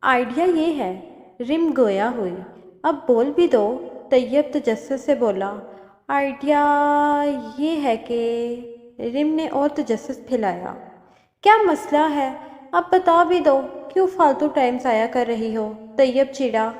Idea یہ ہے، رم گویا ہوئی۔ اب بول بھی دو۔ طیب تجسس سے بولا۔ آئیڈیا یہ ہے کہ رم نے اور تجسس پھیلایا۔ کیا مسئلہ ہے؟ اب بتا بھی دو، کیوں فالتو ٹائم ضائع کر رہی ہو؟ طیب چڑا۔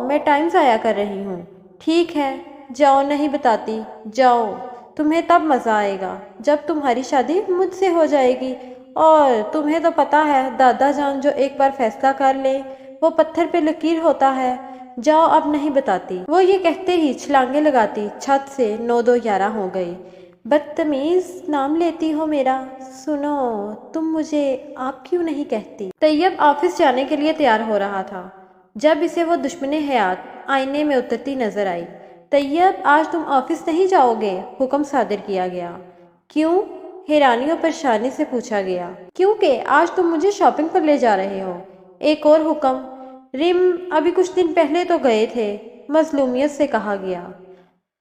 میں ٹائم ضائع کر رہی ہوں؟ ٹھیک ہے، جاؤ، نہیں بتاتی، جاؤ۔ تمہیں تب مزہ آئے گا جب تمہاری شادی مجھ سے ہو جائے گی، اور تمہیں تو پتہ ہے دادا جان جو ایک بار فیصلہ کر لے وہ پتھر پہ لکیر ہوتا ہے۔ جاؤ، اب نہیں بتاتی۔ وہ یہ کہتے ہی چھلانگیں لگاتی چھت سے 9 2 11 ہو گئی۔ بدتمیز نام لیتی ہو میرا؟ سنو، تم مجھے آپ کیوں نہیں کہتی؟ طیب آفس جانے کے لیے تیار ہو رہا تھا جب اسے وہ دشمن حیات آئینے میں اترتی نظر آئی۔ طیب، آج تم آفس نہیں جاؤ گے؟ حکم صادر کیا گیا۔ کیوں؟ حیرانی اور پریشانی سے پوچھا گیا۔ کیونکہ آج تم مجھے شاپنگ پر لے جا رہے ہو۔ ایک اور حکم۔ رم، ابھی کچھ دن پہلے تو گئے تھے، مظلومیت سے کہا گیا۔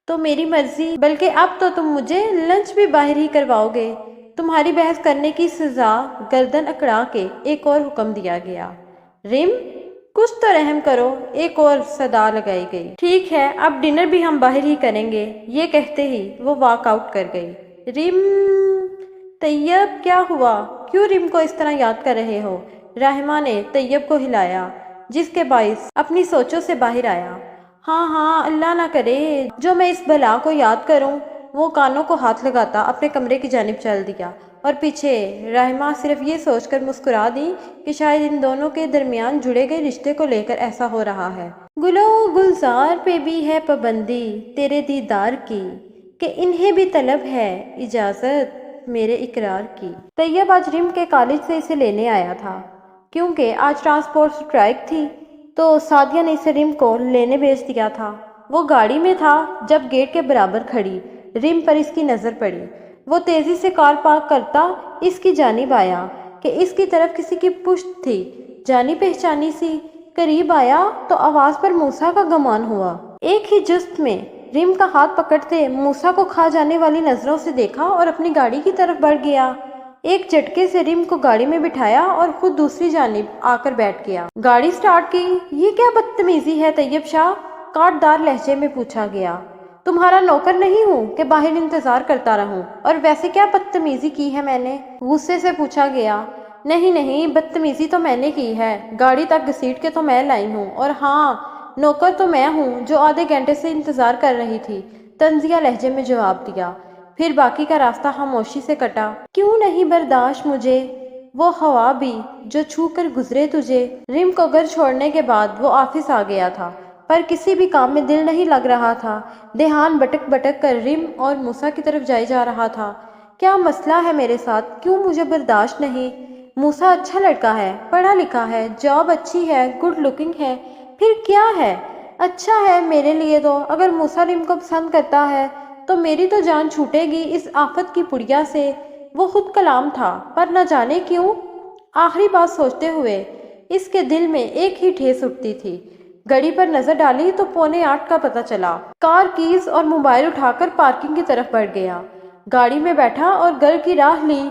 تو میری مرضی، بلکہ اب تو تم مجھے لنچ بھی باہر ہی کرواؤ گے۔ تمہاری بحث کرنے کی سزا گردن اکڑا کے ایک اور حکم دیا گیا۔ رم، کچھ تو رحم کرو، ایک اور صدا لگائی گئی۔ ٹھیک ہے، اب ڈنر بھی ہم باہر ہی کریں گے۔ یہ کہتے ہی وہ واک آؤٹ کر گئی۔ رم، طیب کیا ہوا؟ کیوں رم کو اس طرح یاد کر رہے ہو؟ رحمہ نے طیب کو ہلایا، جس کے باعث اپنی سوچوں سے باہر آیا۔ ہاں، اللہ نہ کرے جو میں اس بلا کو یاد کروں۔ وہ کانوں کو ہاتھ لگاتا اپنے کمرے کی جانب چل دیا، اور پیچھے رحمہ صرف یہ سوچ کر مسکرا دی کہ شاید ان دونوں کے درمیان جڑے گئے رشتے کو لے کر ایسا ہو رہا ہے۔ گلو گلزار پہ بھی ہے پابندی تیرے دیدار کی، کہ انہیں بھی طلب ہے اجازت میرے اقرار کی۔ طیب آج رم کے کالج سے اسے لینے آیا تھا، کیونکہ آج ٹرانسپورٹ اسٹرائک تھی، تو سعدیہ نے اسے رم کو لینے بھیج دیا تھا۔ وہ گاڑی میں تھا جب گیٹ کے برابر کھڑی رم پر اس کی نظر پڑی۔ وہ تیزی سے کار پارک کرتا اس کی جانب آیا کہ اس کی طرف کسی کی پشت تھی، جانی پہچانی سی۔ قریب آیا تو آواز پر موسیٰ کا گمان ہوا۔ ایک ہی جست میں رم کا ہاتھ پکڑتے موسیٰ کو کھا جانے والی نظروں سے دیکھا اور اپنی گاڑی کی طرف بڑھ گیا۔ ایک جھٹکے سے رم کو گاڑی میں بٹھایا اور خود دوسری جانب آ کر بیٹھ گیا۔ گاڑی سٹارٹ کی۔ یہ کیا بدتمیزی ہے طیب شاہ؟ کاٹ دار لہجے میں پوچھا گیا۔ تمہارا نوکر نہیں ہوں کہ باہر انتظار کرتا رہوں، اور ویسے کیا بدتمیزی کی ہے میں نے؟ غصے سے پوچھا گیا۔ نہیں، بدتمیزی تو میں نے کی ہے، گاڑی تک گھسیٹ کے تو میں لائی ہوں، اور ہاں، نوکر تو میں ہوں جو آدھے گھنٹے سے انتظار کر رہی تھی، طنزیہ لہجے میں جواب دیا۔ پھر باقی کا راستہ خاموشی سے کٹا۔ کیوں نہیں برداشت مجھے وہ ہوا بھی جو چھو کر گزرے تجھے؟ رم کو گھر چھوڑنے کے بعد وہ آفس آ گیا تھا، پر کسی بھی کام میں دل نہیں لگ رہا تھا۔ دھیان بٹک کر رم اور موسیٰ کی طرف جا رہا تھا۔ کیا مسئلہ ہے میرے ساتھ؟ کیوں مجھے برداشت نہیں؟ موسیٰ اچھا لڑکا ہے، پڑھا لکھا ہے، جاب اچھی ہے، گڈ لکنگ ہے، پھر کیا ہے؟ اچھا ہے میرے لیے تو۔ اگر موسیٰ رم کو پسند کرتا ہے تو میری تو جان چھوٹے گی اس آفت کی پڑیا سے۔ وہ خود کلام تھا، پر نہ جانے کیوں آخری بات سوچتے ہوئے اس کے دل میں ایک ہی ٹھیس اٹھتی تھی۔ گھڑی پر نظر ڈالی تو 7:45 کا پتہ چلا۔ کار کیز اور موبائل اٹھا کر پارکنگ کی طرف بڑھ گیا۔ گاڑی میں بیٹھا اور گھر کی راہ لی۔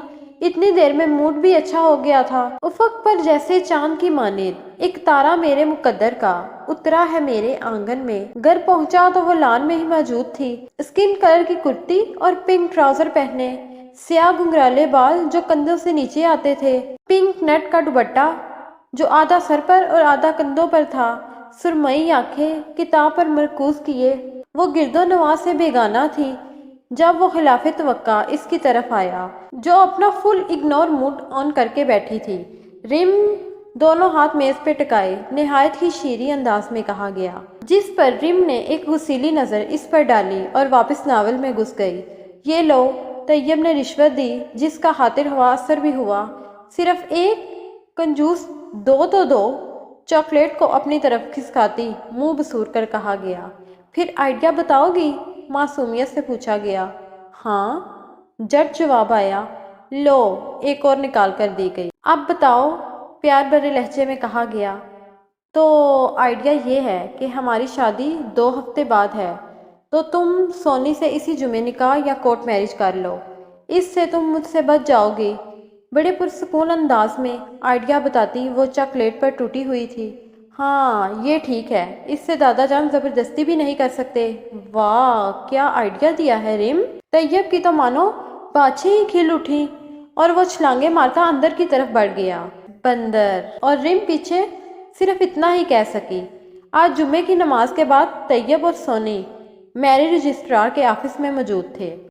اتنی دیر میں موڈ بھی اچھا ہو گیا تھا۔ افق پر جیسے چاند کی مانند ایک تارا میرے مقدر کا اترا ہے میرے آنگن میں۔ گھر پہنچا تو وہ لان میں ہی موجود تھی، اسکن کلر کی کرتی اور پنک ٹراؤزر پہنے، سیاہ گھنگرالے بال جو کندھوں سے نیچے آتے تھے، پنک نیٹ کا دوپٹہ جو آدھا سر پر اور آدھا کندھوں پر تھا، سرمئی آنکھیں کتاب پر مرکوز کیے۔ وہ گرد و نواح سے بیگانہ تھی جب وہ خلاف توقع اس کی طرف آیا، جو اپنا فل اگنور موڈ آن کر کے بیٹھی تھی۔ رم، دونوں ہاتھ میز پہ ٹکائے نہایت ہی شیریں انداز میں کہا گیا، جس پر رم نے ایک غصیلی نظر اس پر ڈالی اور واپس ناول میں گھس گئی۔ یہ لو، طیب نے رشوت دی، جس کا خاطر ہوا اثر بھی ہوا۔ صرف ایک؟ کنجوس، دو تو دو۔ چاکلیٹ کو اپنی طرف کھسکاتی منہ بسور کر کہا گیا۔ پھر آئیڈیا بتاؤ گی؟ معصومیت سے پوچھا گیا۔ ہاں، جٹ جواب آیا۔ لو، ایک اور نکال کر دی گئی۔ اب بتاؤ، پیار بھرے لہجے میں کہا گیا۔ تو آئیڈیا یہ ہے کہ ہماری شادی 2 ہفتے بعد ہے، تو تم سونی سے اسی جمعے نکاح یا کورٹ میرج کر لو، اس سے تم مجھ سے بچ جاؤ گی۔ بڑے پرسکون انداز میں آئیڈیا بتاتی وہ چاکلیٹ پر ٹوٹی ہوئی تھی۔ ہاں یہ ٹھیک ہے، اس سے دادا جان زبردستی بھی نہیں کر سکتے۔ واہ کیا آئیڈیا دیا ہے ریم۔ طیب کی تو مانو باچھیں ہی کھل اٹھی اور وہ چھلانگے مارتا اندر کی طرف بڑھ گیا۔ بندر! اور ریم پیچھے صرف اتنا ہی کہہ سکی۔ آج جمعے کی نماز کے بعد طیب اور سونی میری رجسٹرار کے آفس میں موجود تھے۔